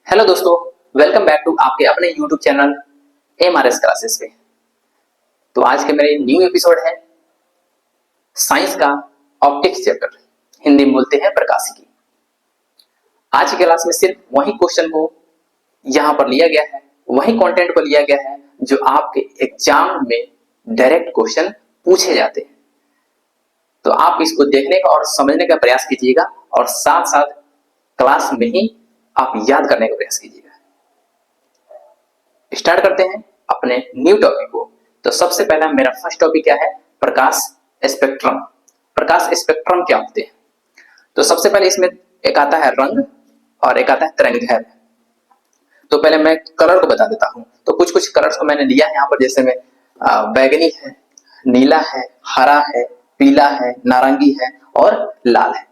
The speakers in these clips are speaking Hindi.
हेलो दोस्तों, वेलकम बैक टू आपके अपने यूट्यूब चैनल MRS क्लासेस पे। तो आज के मेरे न्यू एपिसोड है साइंस का ऑप्टिक्स चैप्टर, हिंदी में बोलते हैं प्रकाशिकी। आज की क्लास में सिर्फ वही क्वेश्चन को यहाँ पर लिया गया है, वही कंटेंट को लिया गया है जो आपके एग्जाम में डायरेक्ट क्वेश्चन पूछे जाते हैं। तो आप इसको देखने का और समझने का प्रयास कीजिएगा और साथ साथ क्लास में ही आप याद करने का प्रयास कीजिएगा। स्टार्ट करते हैं अपने न्यू टॉपिक को। तो सबसे पहला मेरा फर्स्ट टॉपिक क्या है? प्रकाश स्पेक्ट्रम। प्रकाश स्पेक्ट्रम क्या होते हैं? तो सबसे पहले इसमें एक आता है रंग और एक आता है तरंगदैर्घ्य। तो पहले मैं कलर को बता देता हूं। तो कुछ कुछ कलर्स को मैंने लिया है यहाँ पर, जैसे में बैगनी है, नीला है, हरा है, पीला है, नारंगी है और लाल है।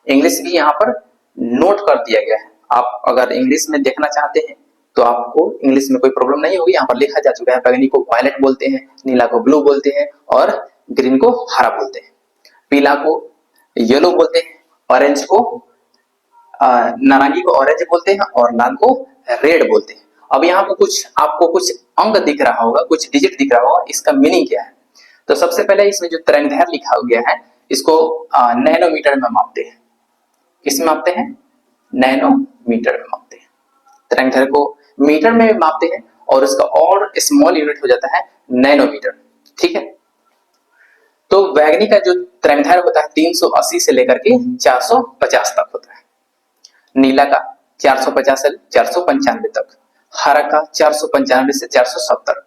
इंग्लिश भी यहाँ पर नोट कर दिया गया है। आप अगर इंग्लिश में देखना चाहते हैं तो आपको इंग्लिश में कोई प्रॉब्लम नहीं होगी। यहाँ पर लिखा जा चुका है। बैगनी को वायलेट बोलते हैं, नीला को ब्लू बोलते हैं और ग्रीन को हरा बोलते हैं, पीला को येलो बोलते हैं, ऑरेंज को नारंगी को ऑरेंज बोलते हैं और लाल को रेड बोलते हैं। अब यहाँ पर आपको कुछ अंक दिख रहा होगा, कुछ डिजिट दिख रहा होगा, इसका मीनिंग क्या है? तो सबसे पहले इसमें जो तरंगदैर्घ्य लिखा गया है इसको नैनोमीटर में मापते हैं। किसमें मापते हैं? नैनोमीटर में मापते हैं। तरंगदैर्घ्य को मीटर में मापते हैं और उसका और स्मॉल यूनिट हो जाता है नैनोमीटर। ठीक है। तो बैगनी का जो तरंगदैर्घ्य होता है 380 से लेकर के 450 तक होता है। नीला का 450 से 495 तक, हरा का 495 से 470,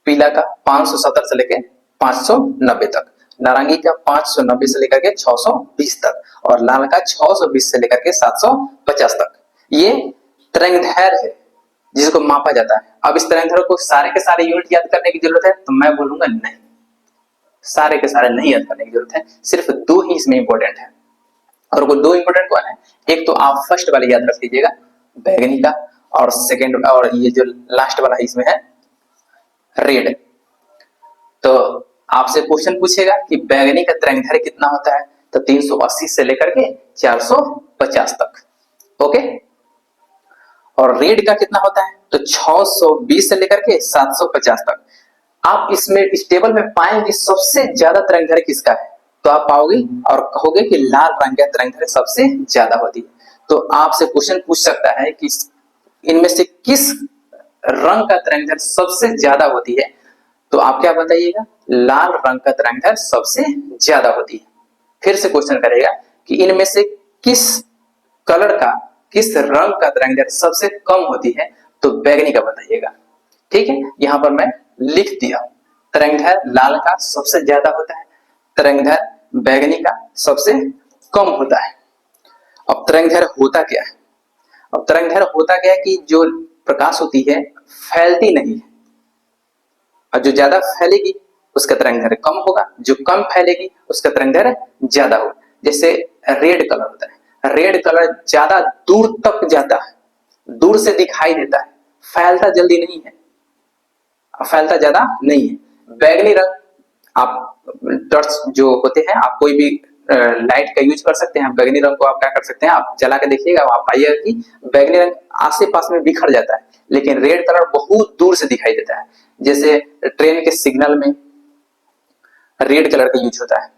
पीला का 570 से लेकर 590 तक, नारंगी का 590 से लेकर के 620 तक और लाल का 620 से लेकर के 750 तक। ये तरंगदैर्घ्य है जिसको मापा जाता है। अब इस तरंगदैर्घ्य को सारे के सारे यूनिट याद करने की जरूरत है? तो मैं बोलूंगा नहीं, सारे के सारे नहीं याद करने की जरूरत है। सिर्फ दो ही इसमें इंपॉर्टेंट है। और वो दो इंपॉर्टेंट कौन है? एक तो आप फर्स्ट वाले याद रख लीजिएगा, बैगनी का, और सेकेंड और ये जो लास्ट वाला इसमें है रेड। तो आपसे क्वेश्चन पूछेगा कि बैगनी का तरंगदैर्घ्य कितना होता है? तो 380 से लेकर के 450 तक। ओके। और रेड का कितना होता है? तो 620 से लेकर के 750 तक। आप इसमें इस टेबल में पाएंगे सबसे ज्यादा तरंगदैर्घ्य किसका है? तो आप पाओगे और कहोगे कि लाल रंग का तरंगदैर्घ्य सबसे ज्यादा होती है। तो आपसे क्वेश्चन पूछ सकता है कि इनमें से किस रंग का तरंगदैर्घ्य सबसे ज्यादा होती है? तो आप क्या बताइएगा? लाल रंग का तरंगदैर्घ्य सबसे ज्यादा होती है। फिर से क्वेश्चन करेगा कि इनमें से किस कलर का, किस रंग का तरंगदैर्घ्य सबसे कम होती है? तो बैगनी का बताइएगा। ठीक है। यहां पर मैं लिख दिया, तरंगदैर्घ्य लाल का सबसे ज्यादा होता है, तरंगदैर्घ्य बैगनी का सबसे कम होता है। अब तरंगदैर्घ्य होता क्या है? अब तरंगदैर्घ्य होता क्या है कि जो प्रकाश होती है फैलती नहीं है, और जो ज्यादा फैलेगी उसका तरंगदैर्घ्य कम होगा, जो कम फैलेगी उसका तरंगदैर्घ्य ज्यादा होगा। जैसे रेड कलर होता है, रेड कलर ज्यादा दूर तक जाता है, दूर से दिखाई देता है, फैलता जल्दी नहीं है, फैलता ज्यादा नहीं है। बैगनी रंग, आप टर्च जो होते हैं, आप कोई भी लाइट का यूज कर सकते हैं। बैगनी रंग को आप क्या कर सकते हैं, आप जला के देखिएगा, आप पाइएगा कि बैगनी रंग आसे पास में बिखर जाता है, लेकिन रेड कलर बहुत दूर से दिखाई देता है। जैसे ट्रेन के सिग्नल में रेड कलर का यूज होता है,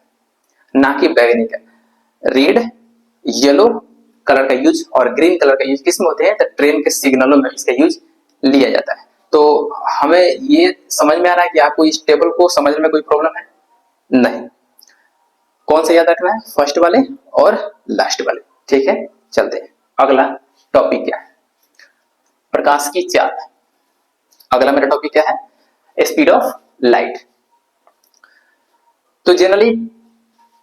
ना कि बैगनी का। रेड, येलो कलर का यूज और ग्रीन कलर का यूज किसमें होते हैं? तो ट्रेन के सिग्नलों में इसका यूज लिया जाता है। तो हमें ये समझ में आ रहा है कि आपको इस टेबल को समझने में कोई प्रॉब्लम है? नहीं। कौन सा याद रखना है? फर्स्ट वाले और लास्ट वाले। ठीक है, चलते हैं। अगला टॉपिक क्या है? प्रकाश की चाल। अगला मेरा टॉपिक क्या है? Speed of light. तो जनरली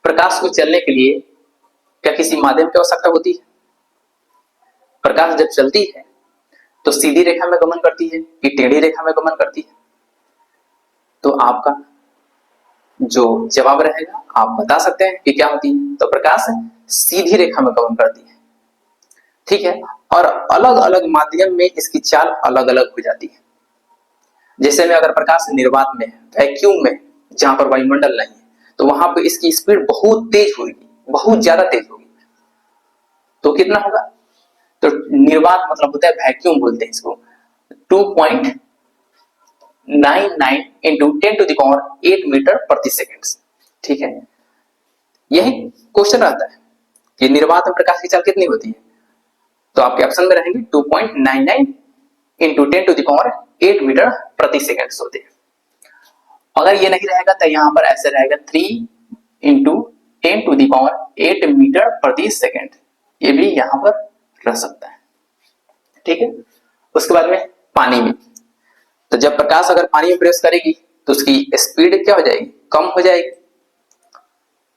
प्रकाश को चलने के लिए क्या किसी माध्यम की आवश्यकता होती है? प्रकाश जब चलती है तो सीधी रेखा में गमन करती है कि टेढ़ी रेखा में गमन करती है? तो आपका जो जवाब रहेगा आप बता सकते हैं कि क्या होती है। तो प्रकाश सीधी रेखा में गमन करती है। ठीक है। और अलग अलग माध्यम में इसकी चाल अलग अलग हो जाती है। जैसे में अगर प्रकाश निर्वात में है, वैक्यूम में, जहां पर वायुमंडल नहीं है, तो वहां पर इसकी स्पीड बहुत तेज होगी, बहुत ज्यादा तेज होगी। तो कितना होगा? तो निर्वात मतलब होता है वैक्यूम बोलते हैं इसको। 2.99 इंटू 10⁸ मीटर प्रति सेकेंड। ठीक है, यही क्वेश्चन रहता है कि निर्वात में प्रकाश की चाल कितनी होती है, तो आपके ऑप्शन में रहेंगे 2.99 इंटू 10⁸ मीटर प्रति सेकेंड होते हैं। अगर ये नहीं रहेगा तो यहां पर ऐसे रहेगा 3 इंटू 10⁸ मीटर प्रति सेकेंड, ये भी यहां पर रह सकता है। ठीक है, उसके बाद में पानी में, तो जब प्रकाश अगर पानी में प्रवेश करेगी तो उसकी स्पीड क्या हो जाएगी, कम हो जाएगी।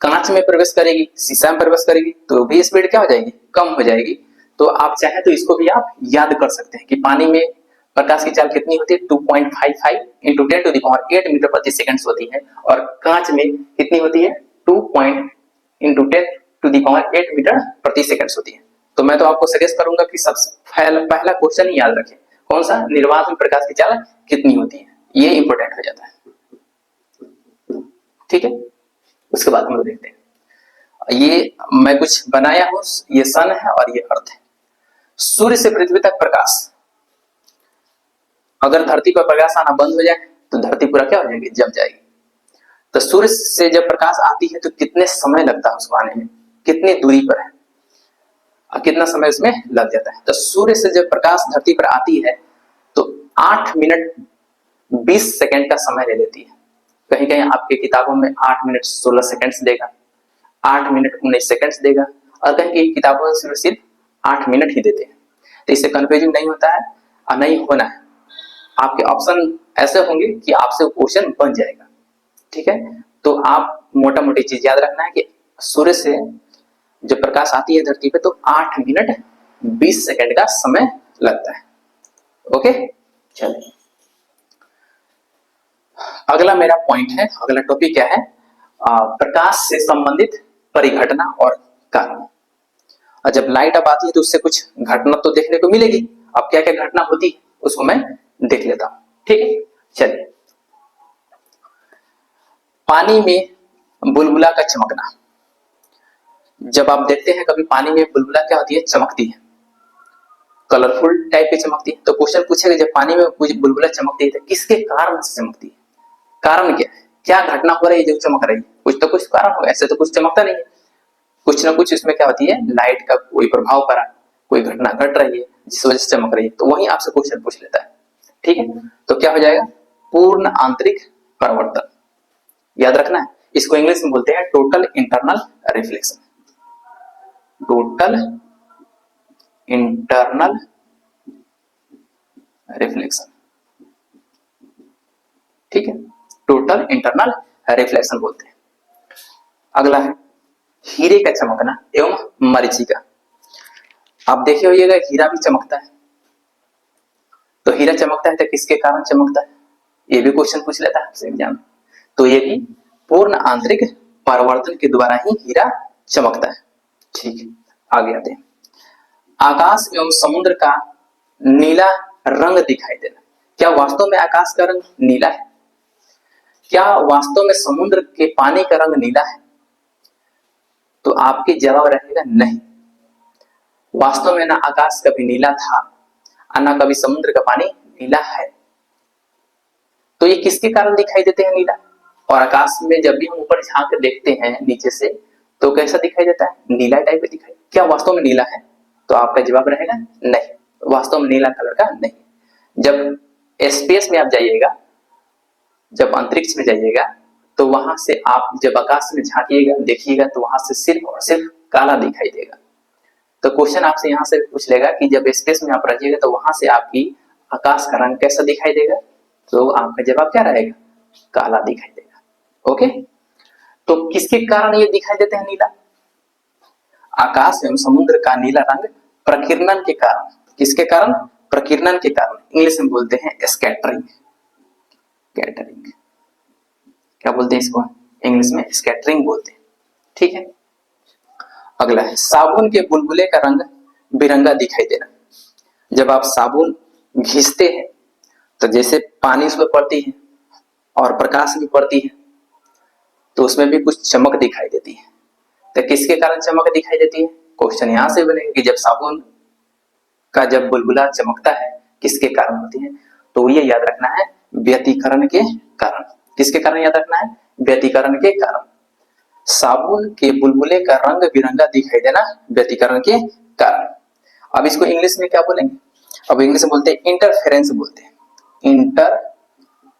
कांच में प्रवेश करेगी, शीशा में प्रवेश करेगी तो भी स्पीड क्या हो जाएगी, कम हो जाएगी। तो आप चाहे तो इसको भी आप याद कर सकते हैं कि पानी में प्रकाश की चाल कितनी होती है, 2.55 इंटू 10⁸ मीटर प्रति सेकेंड होती है, और कांच में कितनी होती है, 2 इंटू 10⁸ मीटर प्रति सेकेंड होती है। तो मैं तो आपको सजेस्ट करूंगा कि सबसे पहला क्वेश्चन ही याद रखें, कौन सा, निर्वात में प्रकाश की चाल कितनी होती है, ये इंपॉर्टेंट हो जाता है। ठीक है, उसके बाद हम लोग देखते हैं, ये मैं कुछ बनाया हूं, ये सन है और ये अर्थ है। सूर्य से पृथ्वी तक प्रकाश, अगर धरती पर प्रकाश आना बंद हो जाए तो धरती पूरा क्या हो जाएगी, जम जाएगी। तो सूर्य से जब प्रकाश आती है तो कितने समय लगता है उसको आने में, कितनी दूरी पर है और कितना समय उसमें लग जाता है। तो सूर्य से जब प्रकाश धरती पर आती है तो 8 मिनट 20 सेकंड का समय ले लेती है। कहीं कहीं आपके किताबों में 8 मिनट 16 सेकंड्स देगा, 8 मिनट 19 सेकंड्स देगा, और कहीं कहीं किताबों में सिर्फ 8 मिनट ही देते हैं। तो इससे कंफ्यूजिंग नहीं होता है और नहीं होना है। आपके ऑप्शन ऐसे होंगे कि आपसे क्वेश्चन बन जाएगा। ठीक है, तो आप मोटा मोटी चीज याद रखना है कि सूर्य से जब प्रकाश आती है धरती पे तो 8 मिनट 20 सेकंड का समय लगता है। ओके, चलिए अगला मेरा पॉइंट है, अगला टॉपिक क्या है, प्रकाश से संबंधित परिघटना और कारण। और जब लाइट अब आती है तो उससे कुछ घटना तो देखने को मिलेगी। अब क्या क्या घटना होती है उसको मैं देख लेता हूं। ठीक है, चलिए, पानी में बुलबुला का चमकना। जब आप देखते हैं कभी पानी में बुलबुला क्या होती है, चमकती है, कलरफुल टाइप की चमकती है। तो क्वेश्चन पूछेगा जब पानी में कुछ बुलबुला चमकती है तो किसके कारण से चमकती है, कारण क्या है, क्या घटना हो रही है जो चमक रही है, कुछ तो कुछ कारण होगा, ऐसे तो कुछ चमकता नहीं है। कुछ ना कुछ इसमें क्या होती है, लाइट का कोई प्रभाव पड़ा, कोई घटना घट रही है जिस वजह से चमक रही है, तो वही आपसे क्वेश्चन पूछ लेता है। ठीक है, तो क्या हो जाएगा, पूर्ण आंतरिक परावर्तन। याद रखना है, इसको इंग्लिश में बोलते हैं total internal reflection. Total internal reflection, ठीक है, टोटल इंटरनल रिफ्लेक्शन बोलते हैं। अगला है हीरे का चमकना एवं मरीचिका। आप देखे होइएगा हीरा भी चमकता है, तो हीरा चमकता है तो किसके कारण चमकता है, ये भी क्वेश्चन पूछ लेता है आपसे एग्जाम। तो ये भी पूर्ण आंतरिक परावर्तन के द्वारा ही हीरा चमकता है। ठीक है, आगे आते हैं, आकाश एवं समुद्र का नीला रंग दिखाई देना। क्या वास्तव में आकाश का रंग नीला है, क्या वास्तव में समुद्र के पानी का रंग नीला है, तो आपके जवाब रहेगा नहीं। वास्तव में ना आकाश कभी नीला था और ना कभी समुद्र का पानी नीला है। तो ये किसके कारण दिखाई देते हैं नीला, और आकाश में जब भी हम ऊपर झांक कर देखते हैं नीचे से तो कैसा दिखाई देता है, नीला टाइप का दिखाई। क्या वास्तव में नीला है, तो आपका जवाब रहेगा नहीं, वास्तव में नीला कलर का नहीं। जब स्पेस में आप जाइएगा, जब अंतरिक्ष में जाइएगा तो वहां से आप जब आकाश में झांकिएगा देखिएगा तो वहां से सिर्फ और सिर्फ काला दिखाई देगा। तो क्वेश्चन आपसे यहां से पूछ लेगा कि जब स्पेस में आप रहिएगा तो वहां से आपकी आकाश का रंग कैसा दिखाई देगा, तो आपका जवाब क्या रहेगा, काला दिखाई देगा। ओके, तो किसके कारण ये दिखाई देते हैं नीला, आकाश एवं समुद्र का नीला रंग प्रकीर्णन के कारण। किसके कारण, प्रकीर्णन के कारण, इंग्लिश में बोलते हैं स्कैटरिंग। स्कैटरिंग क्या बोलते हैं इसको, इंग्लिश में स्कैटरिंग बोलते हैं। ठीक है, अगला है साबुन के बुलबुले का रंग बिरंगा दिखाई देना। जब आप साबुन घिसते हैं तो जैसे पानी उसमें पड़ती है और प्रकाश भी पड़ती है तो उसमें भी कुछ चमक दिखाई देती है। तो किसके कारण चमक दिखाई देती है, क्वेश्चन यहां से बनेगा कि जब साबुन का जब बुलबुला चमकता है किसके कारण होती है? तो ये याद रखना है व्यतिकरण के कारण। किसके कारण याद रखना है? व्यतिकरण के कारण। साबुन के बुलबुले का रंग बिरंगा दिखाई देना व्यतिकरण के कारण। अब इसको इंग्लिश में क्या बोलेंगे? अब इंग्लिश में बोलते हैं इंटरफेरेंस बोलते हैं। इंटरफेरेंस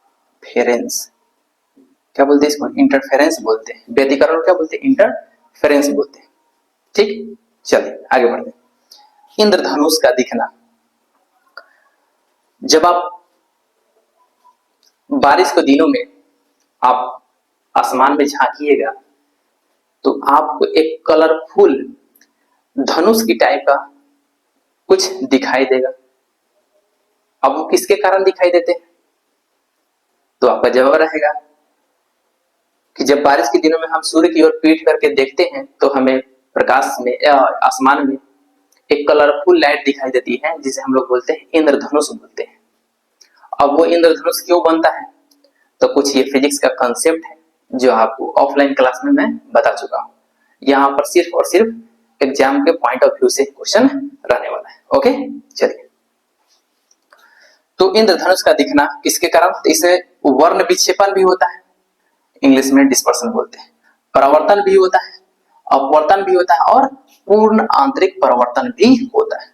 क्या बोलते हैं इसको? इंटरफेरेंस बोलते हैं। व्यतिकरण क्या बोलते हैं? इंटरफेरेंस बोलते हैं। ठीक, चलिए आगे बढ़ते हैं। इंद्रधनुष का दिखना। जब आप बारिश के दिनों में आप आसमान में झांकिएगा तो आपको एक कलरफुल धनुष की टाइप का कुछ दिखाई देगा। अब वो किसके कारण दिखाई देते हैं? तो आपका जवाब रहेगा कि जब बारिश के दिनों में हम सूर्य की ओर पीठ करके देखते हैं तो हमें प्रकाश में आसमान में एक कलरफुल लाइट दिखाई देती है जिसे हम लोग बोलते हैं इंद्रधनुष बोलते हैं। अब वो इंद्रधनुष क्यों बनता है? तो कुछ ये फिजिक्स का कंसेप्ट है जो आपको ऑफलाइन क्लास में मैं बता चुका हूं। यहाँ पर सिर्फ और सिर्फ एग्जाम के पॉइंट ऑफ व्यू से क्वेश्चन रहने वाला है। ओके, चलिए। तो इंद्रधनुष का दिखना किसके कारण? तो इसमें वर्ण विक्षेपण भी होता है, इंग्लिश में डिस्पर्सन बोलते हैं। परावर्तन भी होता है, अपवर्तन भी होता है और पूर्ण आंतरिक परावर्तन भी होता है।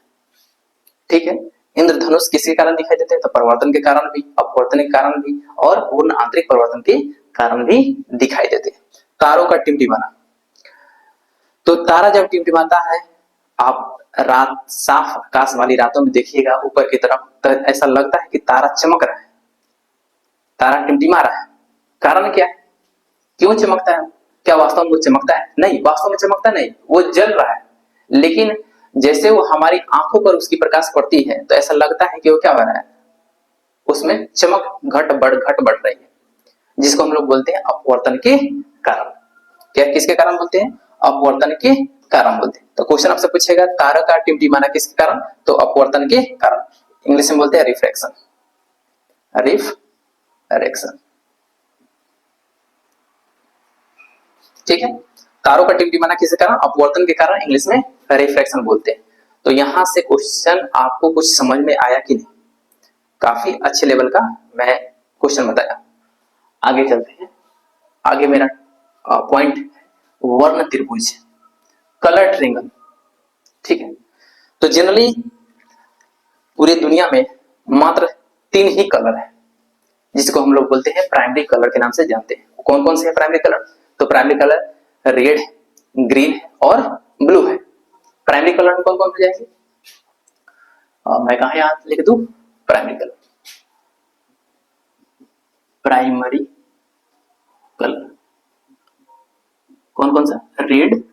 ठीक है, इंद्रधनुष किसके कारण दिखाई देते हैं? तो परावर्तन के कारण भी, अपवर्तन के कारण भी और पूर्ण आंतरिक परावर्तन के कारण भी दिखाई देते हैं। तारों का टिमटिमाना। तो तारा जब टिमटिमाता है, आप रात साफ आकाश वाली रातों में देखिएगा ऊपर की तरफ, तो ऐसा लगता है कि तारा चमक रहा है, तारा टिमटिमा रहा है। कारण क्या है? क्यों चमकता है? क्या वास्तव में वो चमकता है? नहीं, वास्तव में चमकता नहीं, वो जल रहा है। लेकिन जैसे वो हमारी आंखों पर उसकी प्रकाश पड़ती है तो ऐसा लगता है कि वो क्या हो रहा है, उसमें चमक घट बढ़ रही है, जिसको हम लोग बोलते हैं अपवर्तन के कारण। क्या किसके कारण बोलते हैं? अपवर्तन के कारण बोलते हैं। तो क्वेश्चन आपसे पूछेगा तारा का टिमटिमाना किसके कारण? तो अपवर्तन के कारण। इंग्लिश में बोलते हैं रिफ्रैक्शन, रिफ्रैक्शन। ठीक है, तारों का टिमटिमाना किसके कारण? अपवर्तन के कारण, इंग्लिश में रिफ्रैक्शन बोलते हैं। तो यहां से क्वेश्चन आपको कुछ समझ में आया कि नहीं? काफी अच्छे लेवल का मैं क्वेश्चन बताया। आगे चलते हैं। आगे मेरा पॉइंट वर्ण त्रिभुज, कलर ट्रिंगल। ठीक है, तो जनरली पूरी दुनिया में मात्र 3 ही कलर है जिसको हम लोग बोलते हैं प्राइमरी कलर के नाम से जानते हैं। कौन कौन से है प्राइमरी कलर? तो प्राइमरी कलर रेड, ग्रीन और ब्लू है। प्राइमरी कलर में कौन कौन हो जाएंगे? मैं कहा यहां लिख दूं प्राइमरी कलर, प्राइमरी कलर कौन कौन सा? Red,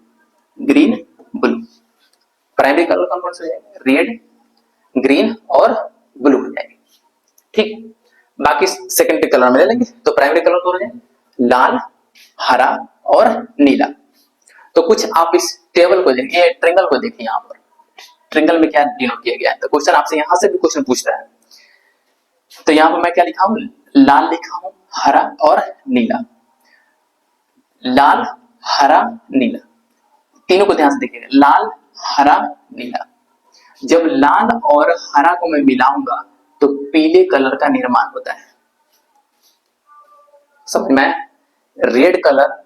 green, blue. Primary colour कौन कौन से हो जाएंगे? रेड, ग्रीन और ब्लू हो जाएंगे। ठीक, बाकी सेकेंडरी कलर में ले लेंगे। तो प्राइमरी कलर कौन हो जाएंगे? लाल, हरा और नीला। तो कुछ आप इस टेबल को देखिए, ट्रिंगल को देखिए। यहाँ पर ट्रिंगल में क्या डिनोट किया गया है? तो क्वेश्चन आपसे यहां से भी क्वेश्चन पूछता है। तो यहाँ पर मैं क्या लिखा हूं? लाल लिखा हूं, हरा और नीला। लाल, हरा, नीला, तीनों को ध्यान से देखिएगा। लाल, हरा, नीला। जब लाल और हरा को मैं मिलाऊंगा तो पीले कलर का निर्माण होता है। समझ में? रेड कलर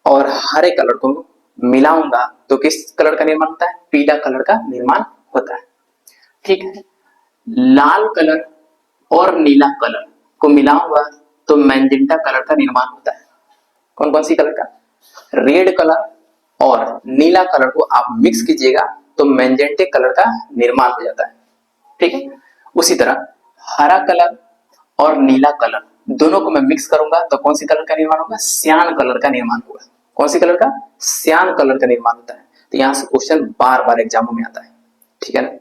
और हरे कलर को मिलाऊंगा तो किस कलर का निर्माण होता है? पीला कलर का निर्माण होता है। ठीक है, लाल कलर और नीला कलर को मिलाऊंगा तो मैजेंटा कलर का निर्माण होता है। कौन कौन सी कलर का? रेड कलर और नीला कलर को आप मिक्स कीजिएगा तो मैजेंटे कलर का निर्माण हो जाता है। ठीक है, उसी तरह हरा कलर और नीला कलर दोनों को मैं मिक्स करूंगा तो कौन सी कलर का निर्माण होगा? सियान कलर का निर्माण होगा। कौन सी कलर का? सियान कलर का निर्माण होता है। तो यहां से क्वेश्चन बार बार एग्जामों में आता है। ठीक है ना?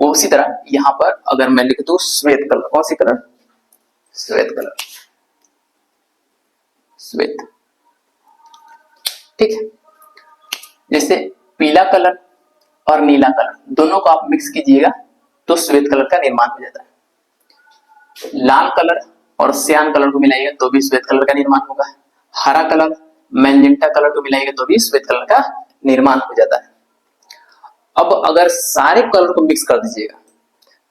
उसी तरह यहां पर अगर मैं लिख दूं श्वेत कलर, कौन सी कलर? श्वेत कलर, श्वेत। ठीक है, जैसे पीला कलर और नीला कलर दोनों को आप मिक्स कीजिएगा तो श्वेत कलर का निर्माण हो जाता है। लाल कलर और सियान कलर को मिलाइएगा तो भी श्वेत कलर का निर्माण होगा। हरा कलर मैजेंटा कलर को मिलाइएगा तो भी श्वेत कलर का निर्माण हो जाता है। अब अगर सारे कलर को मिक्स कर दीजिएगा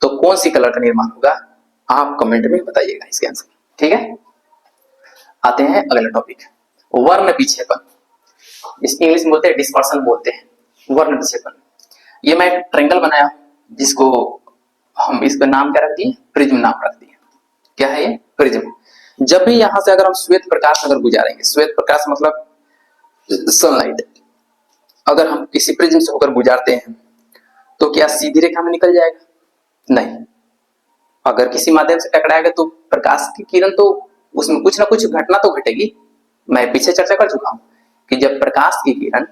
तो कौन सी कलर का निर्माण होगा, आप कमेंट में बताइएगा इसके आंसर। ठीक है, आते हैं अगला टॉपिक, वर्ण विक्षेपण। इस इंग्लिश में बोलते हैं डिस्पर्सन बोलते हैं, वर्ण विक्षेपण। ये मैं एक ट्रायंगल बनाया जिसको हम इसका नाम क्या रख दिए, प्रिज्म नाम रख दिए। क्या है ये, प्रिज्म। जब भी यहां से अगर हम श्वेत प्रकाश अगर गुजारेंगे, श्वेत प्रकाश मतलब सनलाइट, अगर हम किसी प्रिज्म से होकर गुजारते हैं तो क्या सीधी रेखा में निकल जाएगा, नहीं। अगर किसी माध्यम से टकराएगा तो प्रकाश की किरण तो उसमें कुछ ना कुछ घटना तो घटेगी। मैं पीछे चर्चा कर चुका हूं कि जब प्रकाश की किरण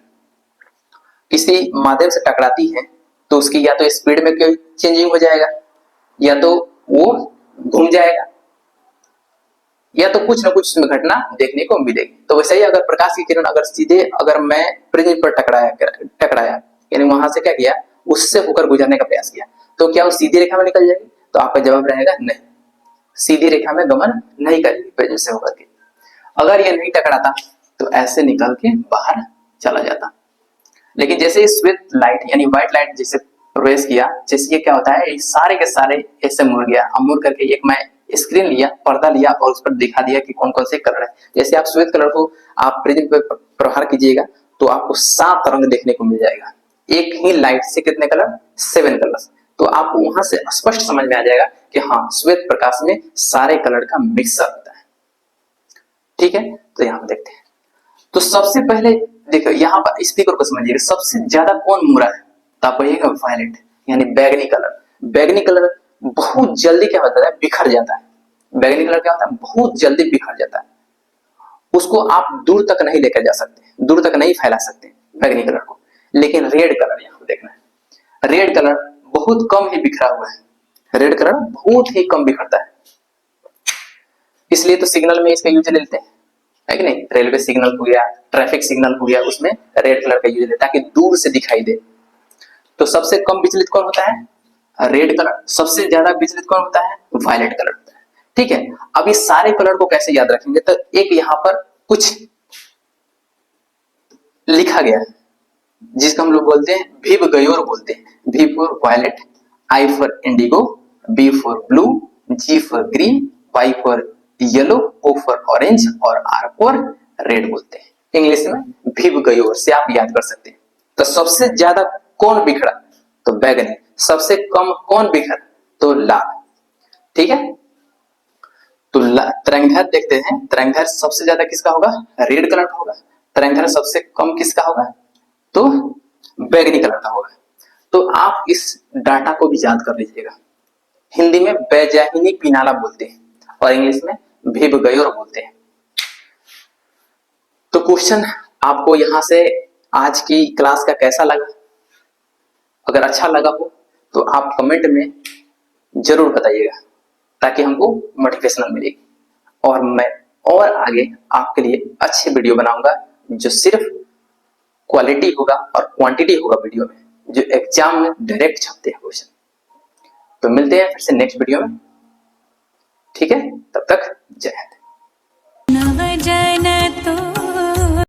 किसी माध्यम से टकराती है तो उसकी या तो स्पीड में कोई चेंजिंग हो जाएगा, या तो वो घूम जाएगा, या तो कुछ ना कुछ उसमें घटना देखने को मिलेगी। तो वैसे ही अगर प्रकाश की किरण अगर सीधे अगर मैं प्रिज्म पर टकराया यानी वहां से क्या किया, उससे होकर गुजरने का प्रयास किया, तो क्या वो सीधी रेखा में निकल जाएगी, तो आपका जवाब रहेगा नहीं, सीधी रेखा में गमन नहीं करेगी प्रिज्म से होकर के। अगर ये नहीं टकराता तो ऐसे निकल के बाहर चला जाता। लेकिन जैसे श्वेत लाइट यानी व्हाइट लाइट जैसे प्रवेश किया, जैसे ये क्या होता है, सारे के सारे ऐसे मुड़ गया, मुड़ करके एक मैं स्क्रीन लिया, पर्दा लिया और उस पर दिखा दिया कि कौन कौन से कलर है। जैसे आप श्वेत कलर को आप प्रिज्म पे प्रहार कीजिएगा तो आपको 7 रंग देखने को मिल जाएगा। एक ही लाइट से कितने कलर, 7 कलर्स। तो आपको वहां से स्पष्ट समझ में आ जाएगा कि हाँ, श्वेत प्रकाश में सारे कलर का मिक्सअप होता है। ठीक है, तो यहाँ देखते हैं। तो सबसे पहले देखो यहाँ पर स्पीकर को समझिएगा, सबसे ज्यादा कौन मुड़ा है, तो आप कहिएगा वायलेट यानी बैगनी कलर। बैगनी कलर बहुत जल्दी क्या होता है, बिखर जाता है। बैगनी कलर क्या होता है, बहुत जल्दी बिखर जाता है। उसको आप दूर तक नहीं लेकर जा सकते, दूर तक नहीं फैला सकते बैगनी कलर को। लेकिन रेड कलर यहाँ देखना है, रेड कलर बहुत कम ही बिखरा हुआ है, रेड कलर बहुत ही कम बिखरता है। इसलिए तो सिग्नल में इसका यूज लेते हैं, है कि नहीं। रेलवे सिग्नल हो गया, ट्रैफिक सिग्नल हो गया, उसमें रेड कलर का यूज लेते हैं ताकि दूर से दिखाई दे। तो सबसे कम विचलित कौन होता है, रेड कलर। सबसे ज्यादा विचलित कौन होता है, वायलेट कलर होता है। ठीक है, अब इस सारे कलर को कैसे याद रखेंगे, तो एक यहाँ पर कुछ लिखा गया है जिसको हम लोग बोलते हैं भिव गयोर बोलते हैं। V for violet, I for indigo, B for blue, G for green, Y for yellow, O for orange और R फॉर रेड बोलते हैं। इंग्लिश में भिव गयोर से आप याद कर सकते हैं। तो सबसे ज्यादा कौन बिखरा, तो बैगनी। सबसे कम कौन बिखरा, तो लाल। ठीक है, तो तरंगधर देखते हैं, तरंगधर सबसे ज्यादा किसका होगा, रेड कलर का होगा। तरंगधर सबसे कम किसका होगा, तो बैगनी कलर का होगा। तो आप इस डाटा को भी याद कर लीजिएगा। हिंदी में बैजाहिनी पिनाला बोलते हैं और इंग्लिश में भिव गयोर बोलते हैं। तो क्वेश्चन आपको यहां से आज की क्लास का कैसा लगा, अगर अच्छा लगा हो तो आप कमेंट में जरूर बताइएगा ताकि हमको मोटिवेशनल मिलेगी और मैं और आगे आपके लिए अच्छे वीडियो बनाऊंगा जो सिर्फ क्वालिटी होगा और क्वांटिटी होगा वीडियो में, जो एग्जाम में डायरेक्ट छपते हैं क्वेश्चन। तो मिलते हैं फिर से नेक्स्ट वीडियो में। ठीक है, तब तक जय हिंद।